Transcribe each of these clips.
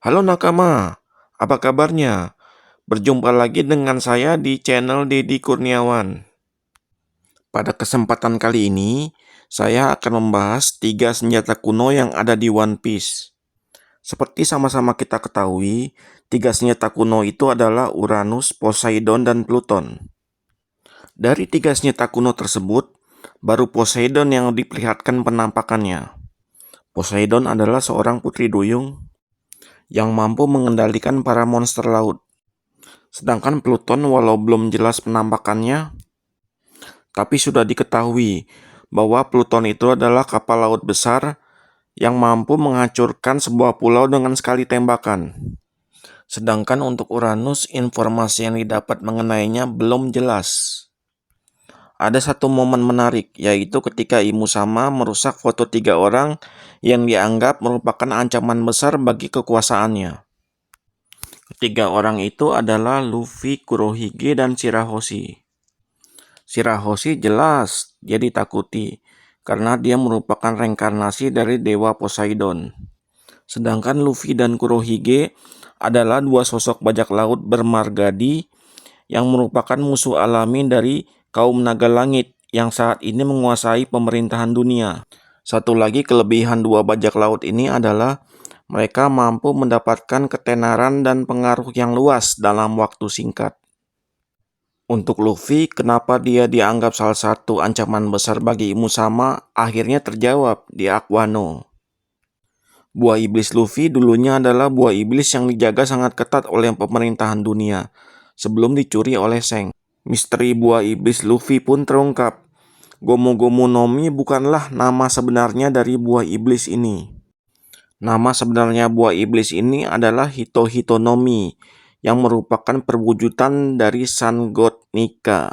Halo nakama, apa kabarnya? Berjumpa lagi dengan saya di channel Deddy Kurniawan. Pada kesempatan kali ini, saya akan membahas 3 senjata kuno yang ada di One Piece. Seperti sama-sama kita ketahui, 3 senjata kuno itu adalah Uranus, Poseidon, dan Pluton. Dari 3 senjata kuno tersebut, baru Poseidon yang diperlihatkan penampakannya. Poseidon adalah seorang putri duyung yang mampu mengendalikan para monster laut. Sedangkan Pluton walau belum jelas penampakannya, tapi sudah diketahui bahwa Pluton itu adalah kapal laut besar yang mampu menghancurkan sebuah pulau dengan sekali tembakan. Sedangkan untuk Uranus, informasi yang didapat mengenainya belum jelas. Ada satu momen menarik, yaitu ketika Imu Sama merusak foto 3 orang yang dianggap merupakan ancaman besar bagi kekuasaannya. Ketiga orang itu adalah Luffy, Kurohige, dan Shirahoshi. Shirahoshi jelas dia ditakuti karena dia merupakan reinkarnasi dari Dewa Poseidon. Sedangkan Luffy dan Kurohige adalah 2 sosok bajak laut bermargadi yang merupakan musuh alami dari kaum naga langit yang saat ini menguasai pemerintahan dunia. Satu lagi kelebihan 2 bajak laut ini adalah mereka mampu mendapatkan ketenaran dan pengaruh yang luas dalam waktu singkat. Untuk Luffy, kenapa dia dianggap salah satu ancaman besar bagi Imu Sama akhirnya terjawab di Aquano. Buah iblis Luffy dulunya adalah buah iblis yang dijaga sangat ketat oleh pemerintahan dunia sebelum dicuri oleh Shanks. Misteri buah iblis Luffy pun terungkap. Gomu Gomu no Mi bukanlah nama sebenarnya dari buah iblis ini. Nama sebenarnya buah iblis ini adalah Hito Hito no Mi, yang merupakan perwujudan dari Sun God Nika.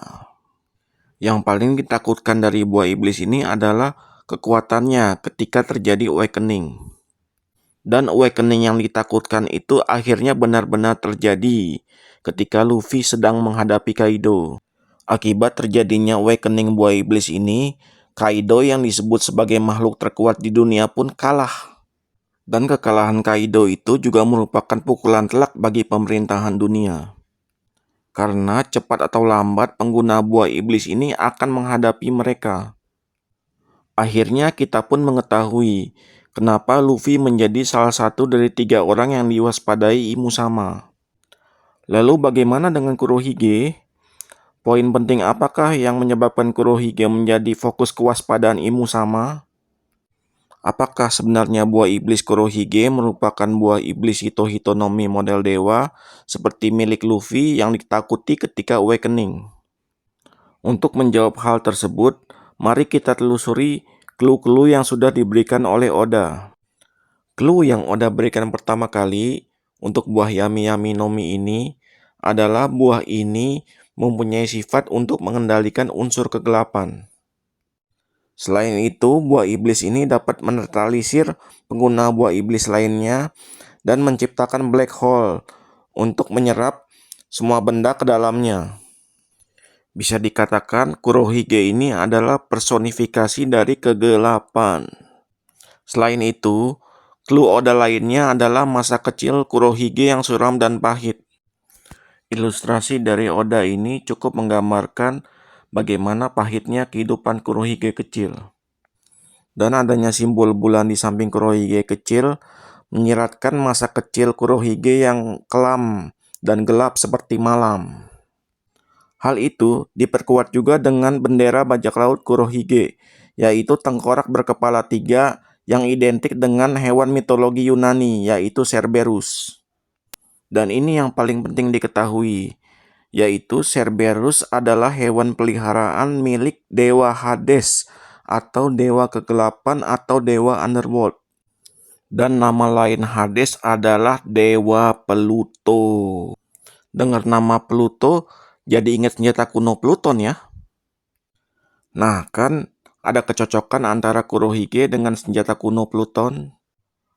Yang paling ditakutkan dari buah iblis ini adalah kekuatannya ketika terjadi awakening. Dan awakening yang ditakutkan itu akhirnya benar-benar terjadi ketika Luffy sedang menghadapi Kaido. Akibat terjadinya awakening buah iblis ini, Kaido yang disebut sebagai makhluk terkuat di dunia pun kalah. Dan kekalahan Kaido itu juga merupakan pukulan telak bagi pemerintahan dunia. Karena cepat atau lambat pengguna buah iblis ini akan menghadapi mereka. Akhirnya kita pun mengetahui kenapa Luffy menjadi salah satu dari 3 orang yang diwaspadai Imu Sama. Lalu bagaimana dengan Kurohige? Poin penting apakah yang menyebabkan Kurohige menjadi fokus kewaspadaan Imu Sama? Apakah sebenarnya buah iblis Kurohige merupakan buah iblis Hito Hito no Mi model dewa seperti milik Luffy yang ditakuti ketika awakening? Untuk menjawab hal tersebut, mari kita telusuri clue-clue yang sudah diberikan oleh Oda. Clue yang Oda berikan pertama kali untuk buah Yami Yami no Mi ini adalah buah ini mempunyai sifat untuk mengendalikan unsur kegelapan. Selain itu, buah iblis ini dapat menetralisir pengguna buah iblis lainnya dan menciptakan black hole untuk menyerap semua benda ke dalamnya. Bisa dikatakan Kurohige ini adalah personifikasi dari kegelapan. Selain itu, clue Oda lainnya adalah masa kecil Kurohige yang suram dan pahit. Ilustrasi dari Oda ini cukup menggambarkan bagaimana pahitnya kehidupan Kurohige kecil. Dan adanya simbol bulan di samping Kurohige kecil menyiratkan masa kecil Kurohige yang kelam dan gelap seperti malam. Hal itu diperkuat juga dengan bendera bajak laut Kurohige, yaitu tengkorak berkepala 3 yang identik dengan hewan mitologi Yunani, yaitu Cerberus. Dan ini yang paling penting diketahui, yaitu Cerberus adalah hewan peliharaan milik Dewa Hades atau Dewa Kegelapan atau Dewa Underworld. Dan nama lain Hades adalah Dewa Pluto. Dengar nama Pluto, jadi ingat senjata kuno Pluton ya. Nah kan, ada kecocokan antara Kurohige dengan senjata kuno Pluton.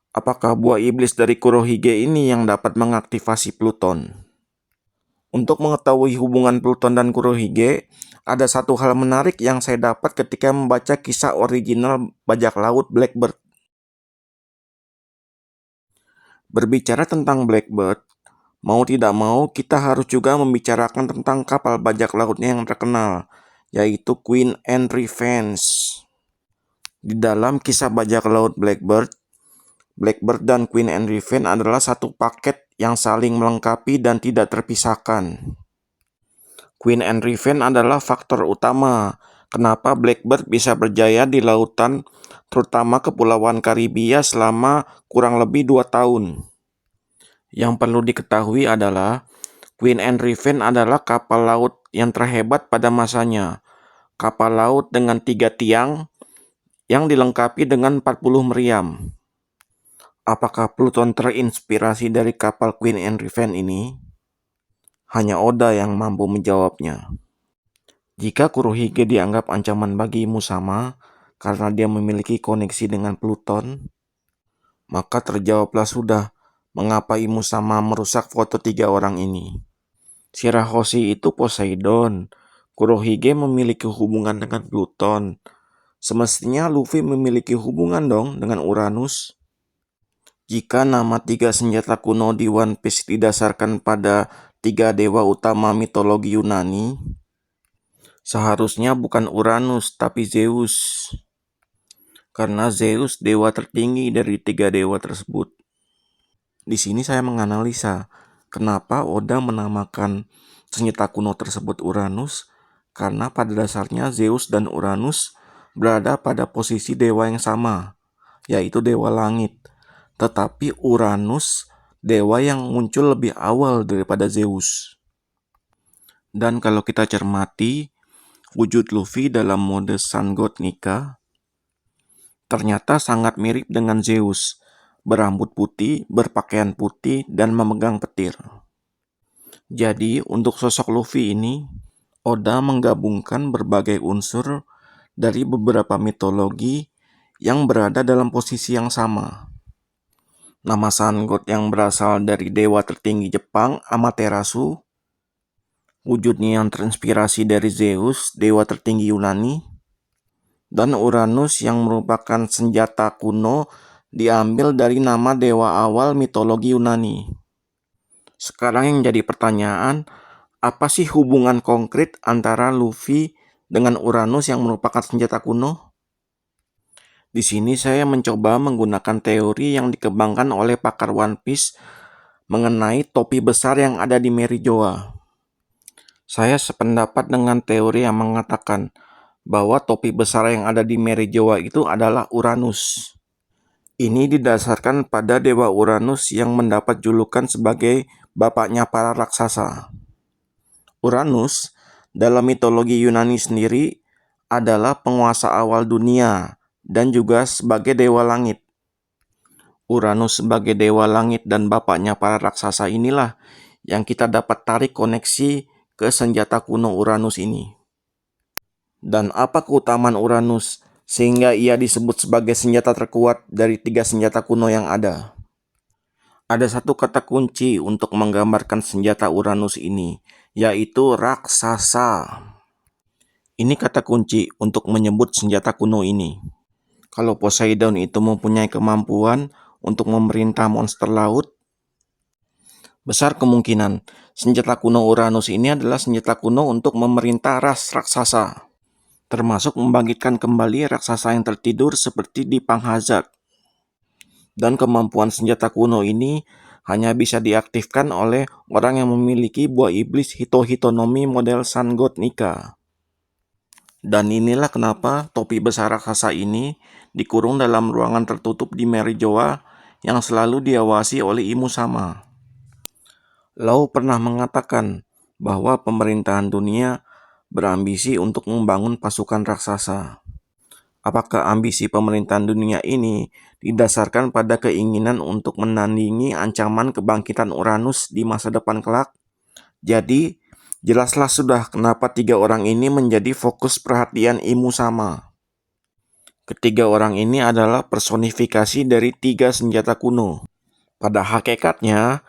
Apakah buah iblis dari Kurohige ini yang dapat mengaktifasi Pluton? Untuk mengetahui hubungan Pluton dan Kurohige, ada satu hal menarik yang saya dapat ketika membaca kisah original bajak laut Blackbird. Berbicara tentang Blackbird, mau tidak mau kita harus juga membicarakan tentang kapal bajak lautnya yang terkenal, yaitu Queen and Revenge. Di dalam kisah bajak laut Blackbird, Blackbird dan Queen and Revenge adalah satu paket yang saling melengkapi dan tidak terpisahkan. Queen and Revenge adalah faktor utama kenapa Blackbird bisa berjaya di lautan, terutama Kepulauan Karibia selama kurang lebih 2 tahun. Yang perlu diketahui adalah Queen and Revenge adalah kapal laut yang terhebat pada masanya. Kapal laut dengan 3 tiang yang dilengkapi dengan 40 meriam. Apakah Pluton terinspirasi dari kapal Queen and Revenge ini? Hanya Oda yang mampu menjawabnya. Jika Kurohige dianggap ancaman bagi Musama karena dia memiliki koneksi dengan Pluton, maka terjawablah sudah mengapa Musama merusak foto 3 orang ini. Shirahoshi itu Poseidon, Kurohige memiliki hubungan dengan Pluton. Semestinya Luffy memiliki hubungan dong dengan Uranus. Jika nama 3 senjata kuno di One Piece didasarkan pada 3 dewa utama mitologi Yunani, seharusnya bukan Uranus tapi Zeus. Karena Zeus dewa tertinggi dari 3 dewa tersebut. Di sini saya menganalisa kenapa Oda menamakan senjata kuno tersebut Uranus, karena pada dasarnya Zeus dan Uranus berada pada posisi dewa yang sama, yaitu dewa langit. Tetapi Uranus dewa yang muncul lebih awal daripada Zeus. Dan kalau kita cermati wujud Luffy dalam mode Sun God Nika, ternyata sangat mirip dengan Zeus, berambut putih, berpakaian putih, dan memegang petir. Jadi untuk sosok Luffy ini, Oda menggabungkan berbagai unsur dari beberapa mitologi yang berada dalam posisi yang sama. Nama Sun God yang berasal dari dewa tertinggi Jepang, Amaterasu. Wujudnya yang terinspirasi dari Zeus, dewa tertinggi Yunani. Dan Uranus yang merupakan senjata kuno diambil dari nama dewa awal mitologi Yunani. Sekarang yang jadi pertanyaan, apa sih hubungan konkret antara Luffy dengan Uranus yang merupakan senjata kuno? Di sini saya mencoba menggunakan teori yang dikembangkan oleh pakar One Piece mengenai topi besar yang ada di Merijoa. Saya sependapat dengan teori yang mengatakan bahwa topi besar yang ada di Merijoa itu adalah Uranus. Ini didasarkan pada dewa Uranus yang mendapat julukan sebagai bapaknya para raksasa. Uranus dalam mitologi Yunani sendiri adalah penguasa awal dunia dan juga sebagai dewa langit. Uranus sebagai dewa langit dan bapaknya para raksasa inilah yang kita dapat tarik koneksi ke senjata kuno Uranus ini. Dan apa keutamaan Uranus sehingga ia disebut sebagai senjata terkuat dari 3 senjata kuno yang ada? Ada satu kata kunci untuk menggambarkan senjata Uranus ini, yaitu raksasa. Ini kata kunci untuk menyebut senjata kuno ini. Kalau Poseidon itu mempunyai kemampuan untuk memerintah monster laut, besar kemungkinan senjata kuno Uranus ini adalah senjata kuno untuk memerintah ras raksasa, termasuk membangkitkan kembali raksasa yang tertidur seperti di Panghazard. Dan kemampuan senjata kuno ini hanya bisa diaktifkan oleh orang yang memiliki buah iblis Hito-Hitonomi model Sun God Nika. Dan inilah kenapa topi besar raksasa ini dikurung dalam ruangan tertutup di Merijoa yang selalu diawasi oleh Musama. Law pernah mengatakan bahwa pemerintahan dunia berambisi untuk membangun pasukan raksasa. Apakah ambisi pemerintahan dunia ini didasarkan pada keinginan untuk menandingi ancaman kebangkitan Uranus di masa depan kelak? Jadi, jelaslah sudah kenapa 3 orang ini menjadi fokus perhatian Musama. Ketiga orang ini adalah personifikasi dari 3 senjata kuno. Pada hakikatnya,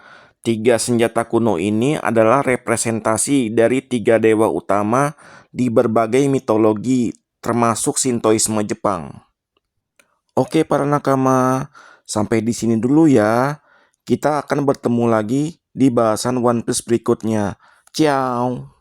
3 senjata kuno ini adalah representasi dari 3 dewa utama di berbagai mitologi, termasuk Shintoisme Jepang. Oke para nakama, sampai di sini dulu ya. Kita akan bertemu lagi di bahasan One Piece berikutnya. Ciao!